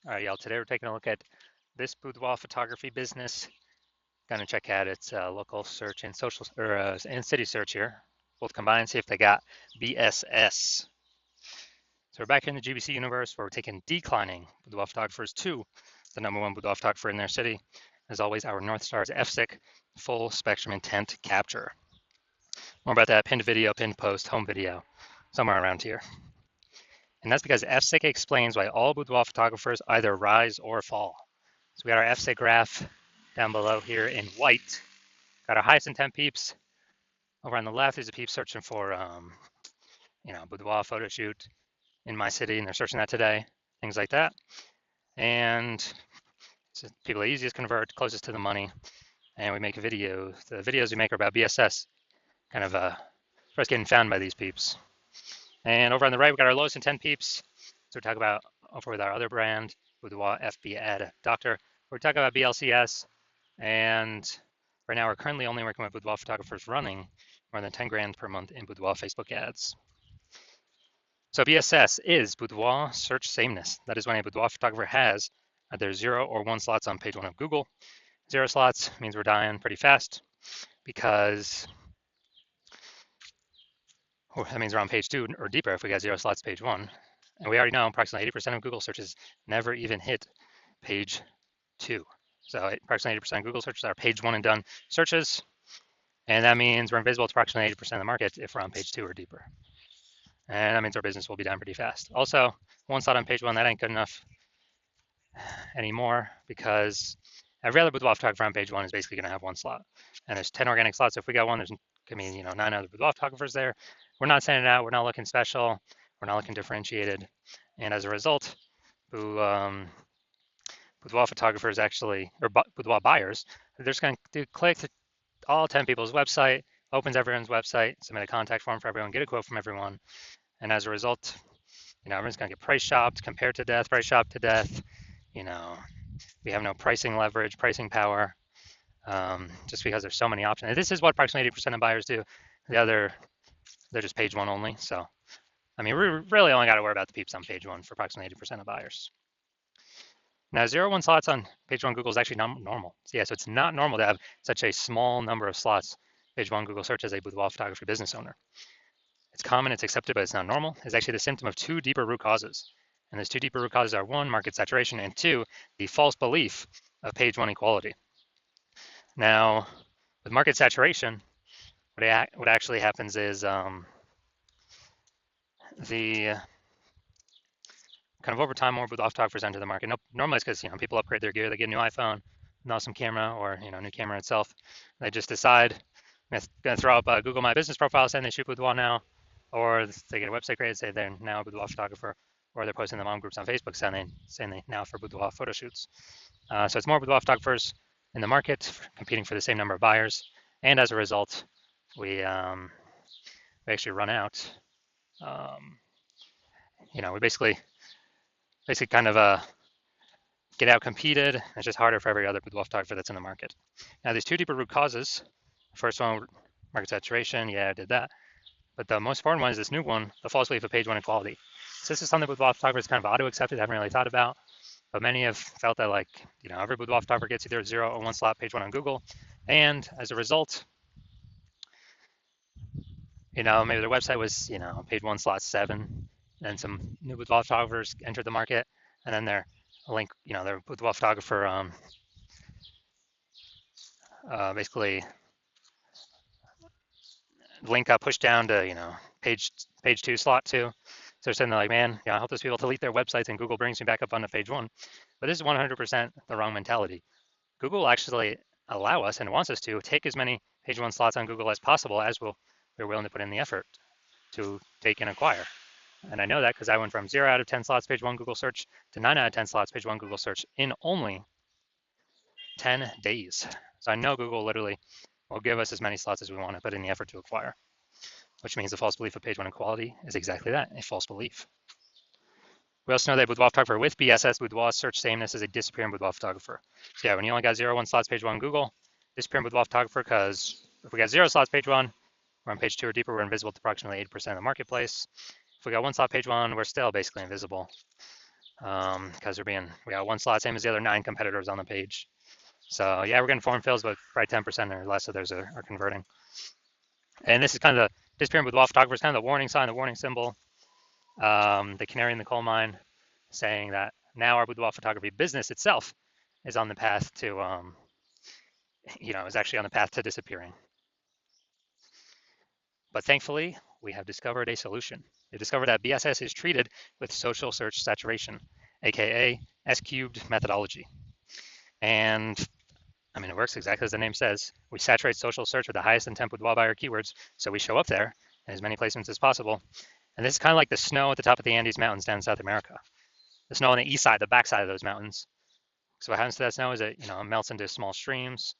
All right, y'all. Today we're taking a look at this boudoir photography business. Gonna check out its local search and social and city search here, both combined. See if they got BSS. So we're back here in the GBC universe where we're taking declining boudoir photographers to the #1 boudoir photographer in their city. As always, our North Star is FSIC, full spectrum intent capture. More about that pinned video, pinned post, home video, somewhere around here. And that's because FSIC explains why all boudoir photographers either rise or fall. So we got our FSIC graph down below here in white. Got our highest intent peeps. Over on the left is a peep searching for, boudoir photo shoot in my city, and they're searching that today, things like that. And so people are easiest convert, closest to the money, and we make a video. The videos we make are about BSS, kind of first getting found by these peeps. And over on the right, we got our lowest intent peeps. So we talk about over with our other brand, Boudoir FB Ad Doctor. We're talking about BLCS, and right now we're currently only working with boudoir photographers running more than 10 grand per month in boudoir Facebook ads. So BSS is boudoir search sameness. That is when a boudoir photographer has either 0 or 1 slots on page 1 of Google. 0 slots means we're dying pretty fast because that means we're on page 2 or deeper if we got 0 slots page 1. And we already know approximately 80% of Google searches never even hit page 2. So approximately 80% of Google searches are page 1 and done searches. And that means we're invisible to approximately 80% of the market if we're on page 2 or deeper. And that means our business will be down pretty fast. Also, 1 slot on page 1, that ain't good enough anymore because every other boudoir photographer on page 1 is basically going to have 1 slot. And there's 10 organic slots. So if we got 1, there's going to be 9 other boudoir photographers there. We're not sending it out. We're not looking special. We're not looking differentiated. And as a result, boudoir photographers actually, or boudoir buyers, they're just going to click to all 10 people's website, opens everyone's website, submit a contact form for everyone, get a quote from everyone. And as a result, everyone's going to get price shopped, compared to death, price shopped to death. We have no pricing leverage, pricing power, just because there's so many options. And this is what approximately 80% of buyers do. The other, they're just page 1 only. So, we really only got to worry about the peeps on page 1 for approximately 80% of buyers. Now, 0 1 slots on page 1 Google is actually not normal. So yeah, so it's not normal to have such a small number of slots page 1 Google search as a boudoir photography business owner. It's common, it's accepted, but it's not normal. It's actually the symptom of 2 deeper root causes. And those 2 deeper root causes are 1, market saturation, and 2, the false belief of page 1 equality. Now, with market saturation, what actually happens is the kind of over time, more boudoir photographers enter the market. Normally it's because people upgrade their gear, they get a new iPhone, an awesome camera, or new camera itself. They just decide I'm gonna throw up a Google My Business profile saying they shoot boudoir now, or they get a website created, say they're now a boudoir photographer, or they're posting the mom groups on Facebook saying they now for boudoir photo shoots. So it's more boudoir photographers in the market competing for the same number of buyers, and as a result, we actually run out. We basically kind of get out competed. It's just harder for every other boudoir photographer that's in the market. Now, there's 2 deeper root causes. The first one, market saturation. Yeah, I did that. But the most important one is this new one, the false belief of page 1 equality. So this is something boudoir photographers kind of auto-accepted, haven't really thought about. But many have felt that every boudoir photographer gets either 0 or 1 slot page 1 on Google. And as a result, maybe their website was, page 1 slot 7. And some new boudoir photographers entered the market. And then their link, their boudoir photographer basically link got pushed down to, page 2 slot 2. So they're saying like, man, I help those people delete their websites and Google brings me back up onto page 1. But this is 100% the wrong mentality. Google will actually allow us and wants us to take as many page 1 slots on Google as possible as we're willing to put in the effort to take and acquire. And I know that because I went from 0 out of 10 slots page 1 Google search to 9 out of 10 slots page 1 Google search in only 10 days. So I know Google literally will give us as many slots as we want to put in the effort to acquire, which means the false belief of page 1 equality is exactly that, a false belief. We also know that boudoir photographer with BSS, boudoir search sameness, is a disappearing boudoir photographer. So yeah, when you only got 0 1 slots page 1 Google, disappearing boudoir photographer, because if we got 0 slots page 1, we're on page 2 or deeper, we're invisible to approximately 80% of the marketplace. If we got 1 slot page 1, we're still basically invisible. because we got one slot, same as the other 9 competitors on the page. So yeah, we're getting form fills, but probably 10% or less of those are converting. And this is kind of the disappearing boudoir photographer is kind of the warning sign, the warning symbol, the canary in the coal mine, saying that now our boudoir photography business itself is on the path to, is actually on the path to disappearing. But thankfully, we have discovered a solution. We discovered that BSS is treated with social search saturation, aka S cubed methodology. And I mean, it works exactly as the name says. We saturate social search with the highest intent boudoir buyer keywords, so we show up there in as many placements as possible. And this is kind of like the snow at the top of the Andes Mountains down in South America. The snow on the east side, the back side of those mountains. So what happens to that snow is it melts into small streams,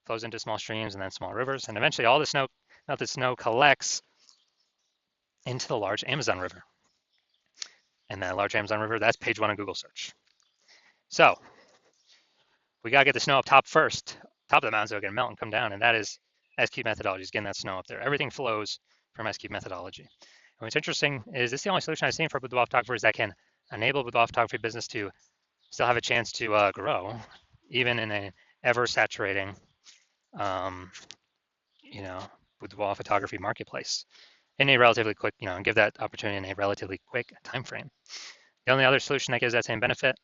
flows into small streams and then small rivers, and eventually all the melted snow collects into the large Amazon River. And that large Amazon River, that's page 1 of Google search. So we gotta get the snow up top first, top of the mountain, so it can melt and come down, and that is S-cube methodology, is getting that snow up there. Everything flows from S-cube methodology. And what's interesting is this is the only solution I've seen for boudoir photographers that can enable boudoir photography business to still have a chance to grow, even in a ever saturating, boudoir photography marketplace in a relatively quick, and give that opportunity in a relatively quick time frame. The only other solution that gives that same benefit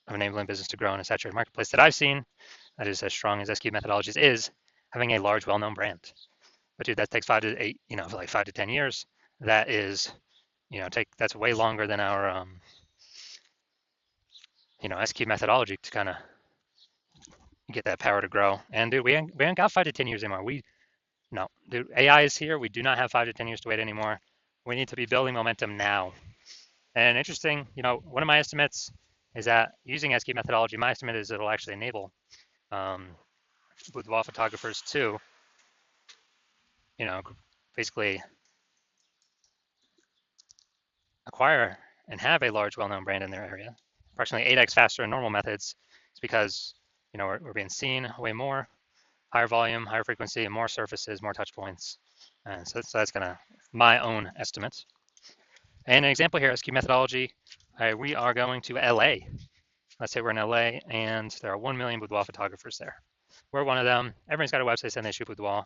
of enabling business to grow in a saturated marketplace that I've seen that is as strong as S-cube methodologies is having a large, well-known brand. But dude, that takes 5 to 8, for like 5 to 10 years. That is, that's way longer than our, S-cube methodology to kind of get that power to grow. And dude, we ain't got 5 to 10 years anymore. No, dude, AI is here. We do not have 5 to 10 years to wait anymore. We need to be building momentum now. And interesting, one of my estimates is that using S-cube methodology, my estimate is it'll actually enable boudoir photographers to, basically acquire and have a large, well-known brand in their area, approximately 8x faster than normal methods. It's because, we're being seen way more, higher volume, higher frequency, more surfaces, more touch points. And so that's kind of my own estimate. And an example here, S-cube methodology, we are going to LA. Let's say we're in LA and there are 1 million boudoir photographers there. We're one of them. Everyone's got a website saying they shoot boudoir.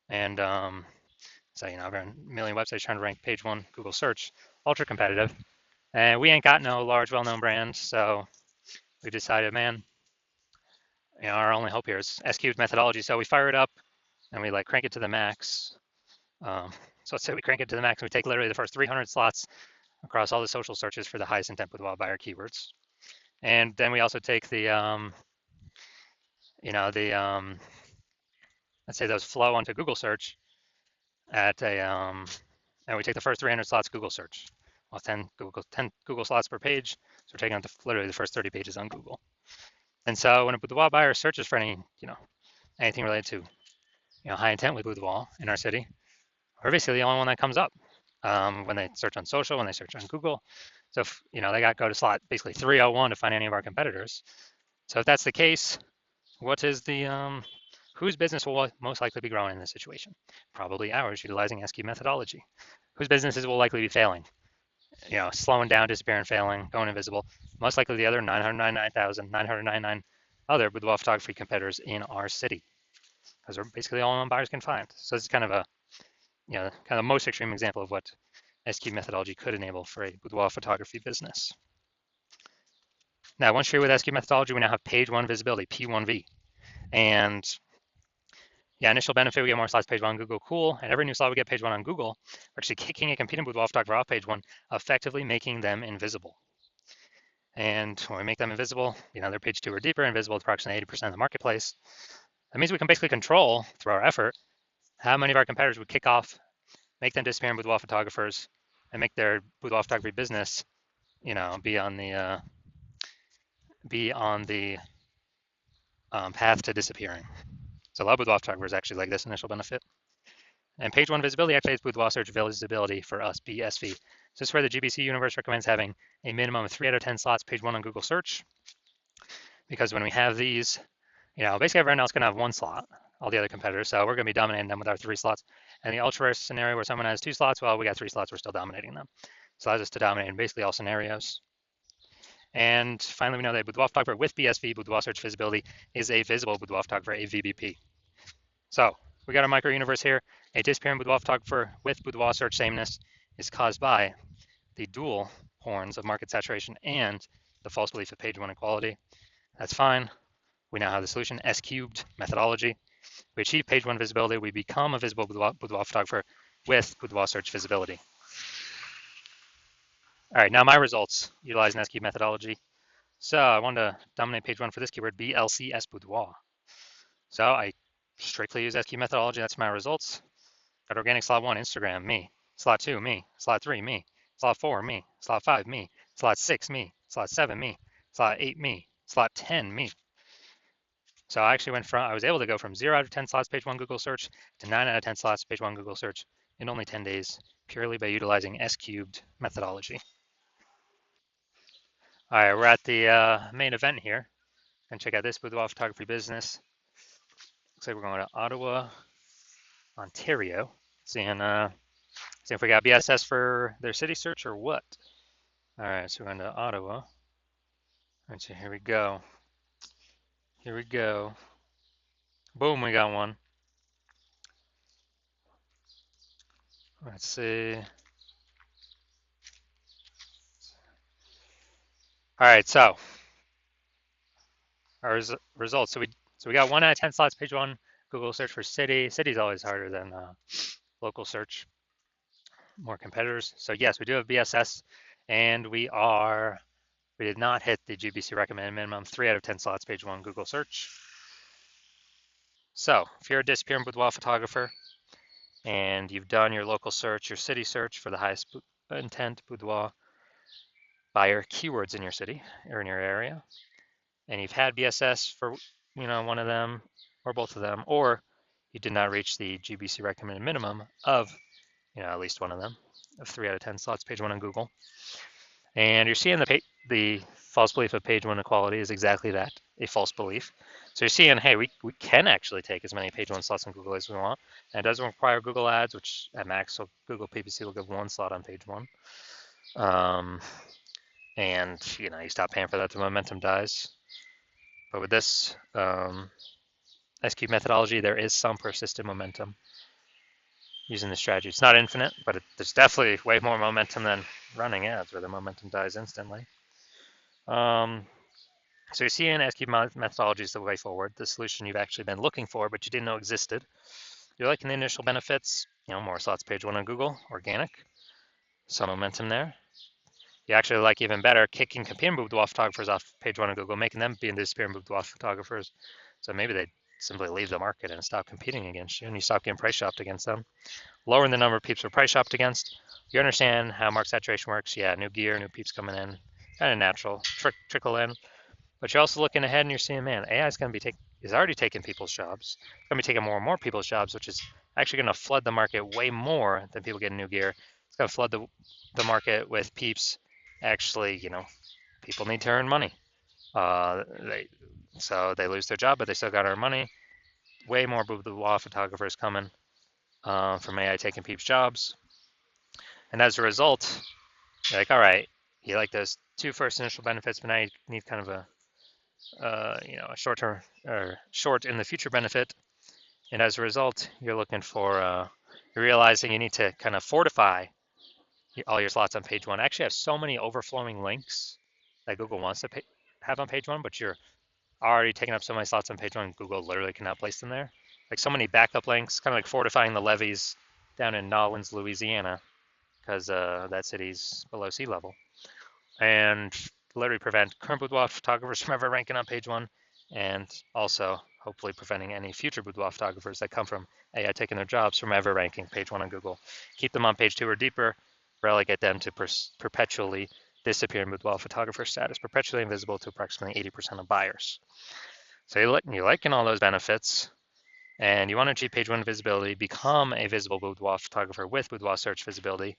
And so, over a million websites trying to rank page 1 Google search, ultra competitive. And we ain't got no large, well-known brand. So we decided, man, our only hope here is S-cube methodology. So we fire it up and we crank it to the max. So let's say we crank it to the max and we take literally the first 300 slots across all the social searches for the highest intent boudoir buyer keywords. And then we also take the, let's say those flow onto Google search at a, and we take the first 300 slots Google search. Well, 10 Google slots per page. So we're taking out literally the first 30 pages on Google. And so when a boudoir buyer searches for anything related to, high intent with boudoir in our city, we're basically the only one that comes up when they search on social, when they search on Google. So if, they got to go to slot basically 301 to find any of our competitors. So if that's the case, what is the whose business will most likely be growing in this situation? Probably ours, utilizing S-cube methodology. Whose businesses will likely be failing? Slowing down, disappearing, failing, going invisible. Most likely the other 999,999 other boudoir photography competitors in our city, because we're basically the only one buyers can find. So this is kind of a, kind of the most extreme example of what S-cube methodology could enable for a boudoir photography business. Now, once you're with S-cube methodology, we now have page 1 visibility, P1V. And initial benefit, we get more slots page 1 on Google, cool. And every new slot we get page 1 on Google, we're actually kicking a competing boudoir photographer off page 1, effectively making them invisible. And when we make them invisible, they're page 2 or deeper, invisible to approximately 80% of the marketplace. That means we can basically control, through our effort, how many of our competitors would kick off, make them disappear in boudoir photographers, and make their boudoir photography business, be on the path to disappearing. So a lot of boudoir photographers actually like this initial benefit. And page 1 visibility activates boudoir search visibility for us, BSV. So this is where the GBC universe recommends having a minimum of 3 out of 10 slots page 1 on Google search. Because when we have these, basically everyone else can have 1 slot, all the other competitors. So we're going to be dominating them with our 3 slots. And the ultra rare scenario where someone has 2 slots, well, we got 3 slots, we're still dominating them. So allows us to dominate in basically all scenarios. And finally, we know that boudoir photographer with BSV, boudoir search visibility, is a visible boudoir photographer, a VBP. So we got a micro universe here. A disappearing boudoir photographer with boudoir search sameness is caused by the dual horns of market saturation and the false belief of page one equality. That's fine. We now have the solution, S cubed methodology. We achieve page one visibility. We become a visible boudoir photographer with boudoir search visibility. All right, now my results utilizing S cubed methodology. So I wanted to dominate page one for this keyword, BLCS boudoir. So I strictly use S cubed methodology. That's my results. Got organic slot one, Instagram, me. Slot two, me. Slot three, me. Slot four, me. Slot five, me. Slot six, me. Slot seven, me. Slot eight, me. Slot 10, me. So I actually I was able to go from 0 out of 10 slots page one Google search to 9 out of 10 slots page one Google search in only 10 days, purely by utilizing S cubed methodology. All right, we're at the main event here. And check out this boudoir photography business. Looks like we're going to Ottawa, Ontario. Seeing if we got BSS for their city search or what. All right, so we're going to Ottawa. All right, so here we go. Here we go. Boom, we got one. Let's see. All right, so our results. So we got 1 out of 10 slots page one Google search for city. City's always harder than local search. More competitors. So yes, we do have BSS, and we did not hit the GBC recommended minimum. 3 out of 10 slots page one Google search. So if you're a disappearing boudoir photographer and you've done your local search, your city search for the highest intent boudoir buyer keywords in your city or in your area, and you've had BSS for one of them or both of them, or you did not reach the GBC recommended minimum of at least one of them, of 3 out of 10 slots page one on Google, and you're seeing the false belief of page one equality is exactly that, a false belief. So you're seeing, hey, we can actually take as many page one slots on Google as we want, and it doesn't require Google ads, which at max, so Google PPC will give one slot on page one. And you stop paying for that, the momentum dies. But with this SQ methodology, there is some persistent momentum using the strategy. It's not infinite, but there's definitely way more momentum than running ads where the momentum dies instantly. So you're seeing SQ methodology is the way forward, the solution you've actually been looking for, but you didn't know existed. You're liking the initial benefits, more slots page one on Google, organic, some momentum there. You actually like even better kicking competing boudoir photographers off page one on Google, making them be disappearing boudoir photographers. So maybe they simply leave the market and stop competing against you, and you stop getting price shopped against them. Lowering the number of peeps we're price shopped against. You understand how market saturation works. Yeah, new gear, new peeps coming in, kind of natural, trickle in. But you're also looking ahead and you're seeing, man, AI is going to is already taking people's jobs. It's going to be taking more and more people's jobs, which is actually going to flood the market way more than people getting new gear. It's going to flood the market with peeps. Actually, people need to earn money. So they lose their job, but they still got to earn money. Way more boudoir photographers coming from AI taking peeps' jobs. And as a result, you're like, all right, you like those two first initial benefits, but now you need kind of a short-term or short in the future benefit. And as a result, you're looking for, you're realizing you need to kind of fortify all your slots on page one. I actually have so many overflowing links that Google wants to have on page one, but you're already taking up so many slots on page one, Google literally cannot place them there. Like so many backup links, kind of like fortifying the levees down in Nolens, Louisiana, because that city's below sea level. And literally prevent current boudoir photographers from ever ranking on page one, and also hopefully preventing any future boudoir photographers that come from AI taking their jobs from ever ranking page one on Google. Keep them on page two or deeper, relegate them to perpetually disappearing boudoir photographer status, perpetually invisible to approximately 80% of buyers. So you're liking all those benefits, and you want to achieve page one visibility, become a visible boudoir photographer with boudoir search visibility,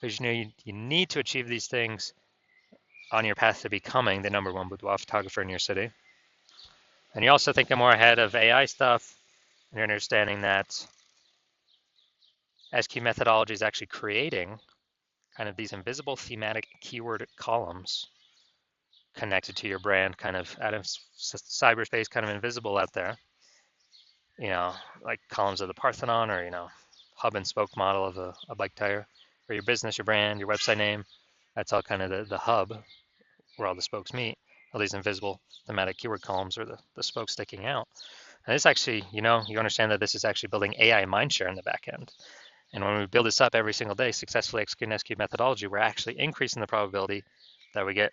because you need to achieve these things on your path to becoming the #1 boudoir photographer in your city. And you're also thinking more ahead of AI stuff, and you're understanding that SQ methodology is actually creating kind of these invisible thematic keyword columns connected to your brand, kind of out of cyberspace, kind of invisible out there. You know, like columns of the Parthenon, or hub and spoke model of a bike tire, or your business, your brand, your website name. That's all kind of the hub where all the spokes meet. All these invisible thematic keyword columns are the spokes sticking out. And this actually, you understand that this is actually building AI mindshare in the back end. And when we build this up every single day, successfully executing SQ methodology, we're actually increasing the probability that we get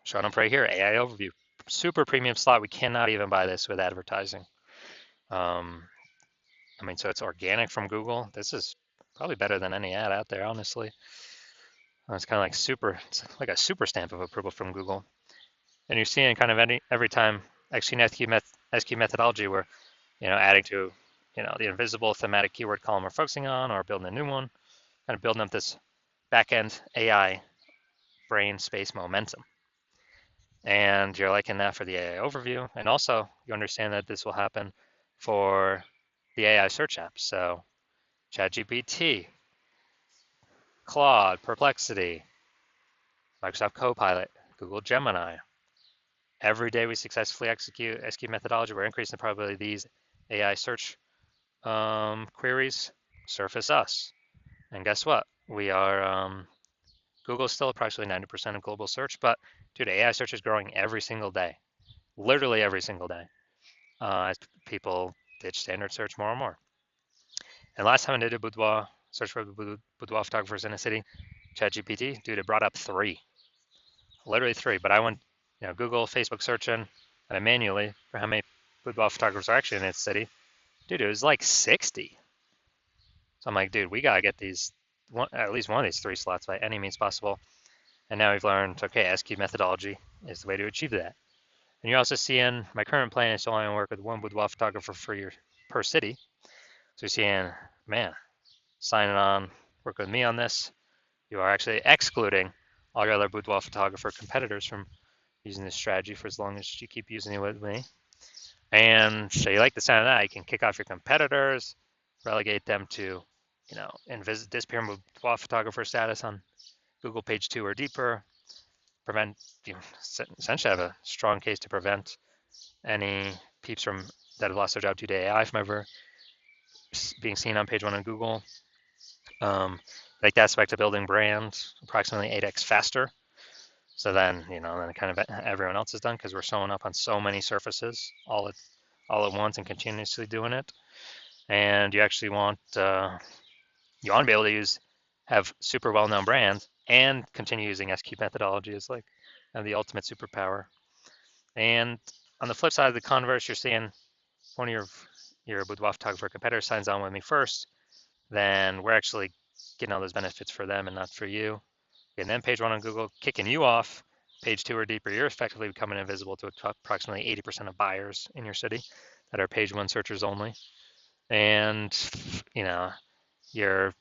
shown up right here, AI overview. Super premium slot. We cannot even buy this with advertising. I mean, so it's organic from Google. This is probably better than any ad out there, honestly. It's kind of like it's like a super stamp of approval from Google. And you're seeing kind of every time executing SQ methodology, we're adding to the invisible thematic keyword column we're focusing on, or building a new one, kind of building up this back-end AI brain space momentum. And you're liking that for the AI overview. And also you understand that this will happen for the AI search apps. So ChatGPT, Claude, Perplexity, Microsoft Copilot, Google Gemini. Every day we successfully execute SQ methodology, we're increasing the probability these AI search queries surface us. And guess what? We are, Google's still approximately 90% of global search, but dude, AI search is growing every single day, literally every single day, as people ditch standard search more and more. And last time I did a boudoir search for boudoir photographers in a city, ChatGPT, dude, it brought up 3, literally 3. But I went, Google, Facebook searching, and I manually for how many boudoir photographers are actually in its city. Dude, it was like 60. So I'm like, dude, we gotta get at least one of these 3 slots by any means possible. And now we've learned, okay, SQ methodology is the way to achieve that. And you're also seeing my current plan is to only work with one boudoir photographer per city. So you're seeing, man, signing on, work with me on this. You are actually excluding all your other boudoir photographer competitors from using this strategy for as long as you keep using it with me. And so you like the sound of that, you can kick off your competitors, relegate them to, disappear boudoir photographer status on Google page 2 or deeper, prevent, essentially have a strong case to prevent any peeps that have lost their job due to AI from ever being seen on page 1 on Google. Like the aspect of building brand approximately 8x faster. So then, then kind of everyone else is done because we're showing up on so many surfaces all at once and continuously doing it. And you actually want to be able to have super well-known brands and continue using SQ methodology as like the ultimate superpower. And on the flip side of the converse, you're seeing one of your boudoir photographer competitor signs on with me first, then we're actually getting all those benefits for them and not for you. And then page 1 on Google, kicking you off. Page 2 or deeper, you're effectively becoming invisible to approximately 80% of buyers in your city that are page 1 searchers only. And, you're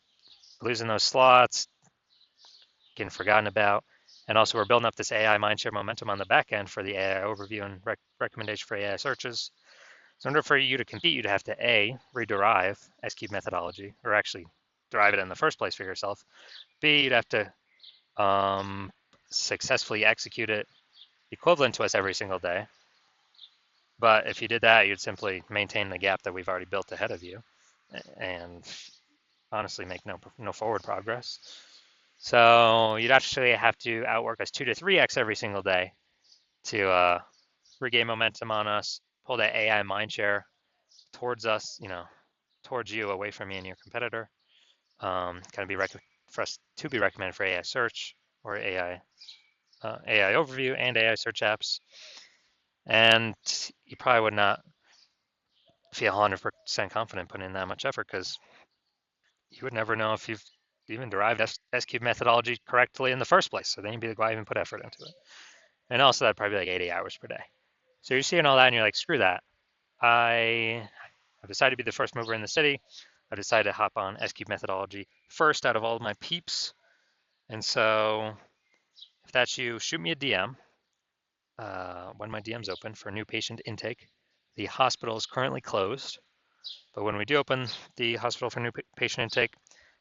losing those slots, getting forgotten about. And also we're building up this AI mindshare momentum on the back end for the AI overview and recommendation for AI searches. So in order for you to compete, you'd have to A, rederive SQ methodology, or actually derive it in the first place for yourself. B, you'd have to successfully execute it equivalent to us every single day. But if you did that, you'd simply maintain the gap that we've already built ahead of you and honestly make no forward progress. So you'd actually have to outwork us 2 to 3x every single day to regain momentum on us, pull that AI mindshare towards us, towards you, away from me and your competitor. Kind of be for us to be recommended for AI search or AI overview and AI search apps. And you probably would not feel 100% confident putting in that much effort because you would never know if you've even derived SQ methodology correctly in the first place. So then you'd be like, why even put effort into it? And also that'd probably be like 80 hours per day. So you're seeing all that and you're like, screw that. I've decided to be the first mover in the city. I decided to hop on SQ methodology first out of all of my peeps. And so if that's you, shoot me a DM when my DM's open for new patient intake. The hospital is currently closed, but when we do open the hospital for new patient intake,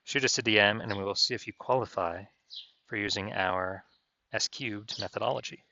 shoot us a DM and we will see if you qualify for using our S cubed methodology.